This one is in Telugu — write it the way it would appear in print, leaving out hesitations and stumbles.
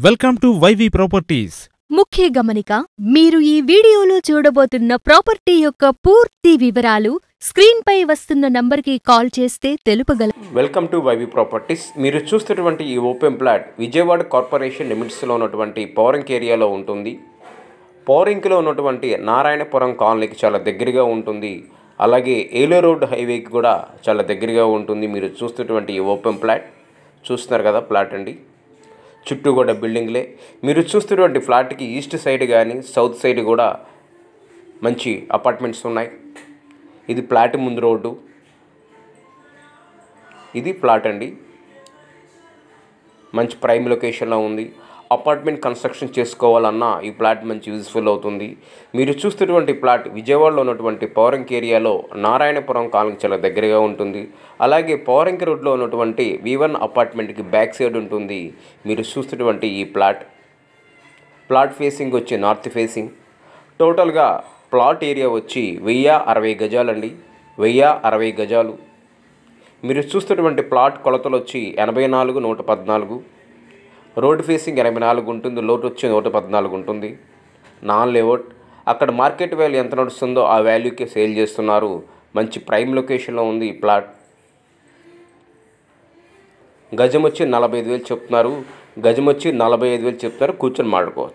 Welcome to YV properties. ముఖ్య గమనిక, మీరు ఈ వీడియోలో చూడబోతున్న ప్రాపర్టీ యొక్క పూర్తి వివరాలు స్క్రీన్ పై వస్తున్న నంబర్కి కాల్ చేస్తే తెలుపగలరు. Welcome to YV properties. మీరు చూస్తున్నటువంటి ఈ ఓపెన్ ప్లాట్ విజయవాడ కార్పొరేషన్ లిమిట్స్లో ఉన్నటువంటి పౌరంక్ ఏరియాలో ఉంటుంది. పౌరంక్లో ఉన్నటువంటి నారాయణపురం కాలనీకి చాలా దగ్గరగా ఉంటుంది. అలాగే ఏలూరు రోడ్ హైవేకి కూడా చాలా దగ్గరగా ఉంటుంది. మీరు చూస్తున్నటువంటి ఈ ఓపెన్ ప్లాట్ చూస్తున్నారు కదా, ప్లాట్ అండి. చుట్టూ కూడా బిల్డింగ్లే. మీరు చూస్తున్నటువంటి ఫ్లాట్కి ఈస్ట్ సైడ్ కానీ సౌత్ సైడ్ కూడా మంచి అపార్ట్మెంట్స్ ఉన్నాయి. ఇది ప్లాట్ ముందు రోడ్డు, ఇది ప్లాట్ అండి. మంచి ప్రైమ్ లొకేషన్లో ఉంది. అపార్ట్మెంట్ కన్స్ట్రక్షన్ చేసుకోవాలన్నా ఈ ప్లాట్ మంచి యూజ్ఫుల్ అవుతుంది. మీరు చూస్తున్నటువంటి ప్లాట్ విజయవాడలో ఉన్నటువంటి పౌరంక్ ఏరియాలో నారాయణపురం కాలనీకి చాలా దగ్గరగా ఉంటుంది. అలాగే పౌరంక్ రోడ్లో ఉన్నటువంటి V1 అపార్ట్మెంట్కి బ్యాక్ సైడ్ ఉంటుంది. మీరు చూస్తున్నటువంటి ఈ ప్లాట్ ఫేసింగ్ వచ్చి నార్త్ ఫేసింగ్. టోటల్గా ప్లాట్ ఏరియా వచ్చి 1060 గజాలండి. 1060 గజాలు. మీరు చూస్తున్నటువంటి ప్లాట్ కొలతలు వచ్చి 84/114. రోడ్ ఫేసింగ్ 84 ఉంటుంది. లోటు వచ్చి 114 ఉంటుంది. Non layout. అక్కడ మార్కెట్ వాల్యూ ఎంత నడుస్తుందో ఆ వాల్యూకి సేల్ చేస్తున్నారు. మంచి ప్రైమ్ లొకేషన్లో ఉంది ఈ ప్లాట్. గజం వచ్చి 45,000 చెప్తున్నారు. కూర్చొని మాట్లాడుకోవచ్చు.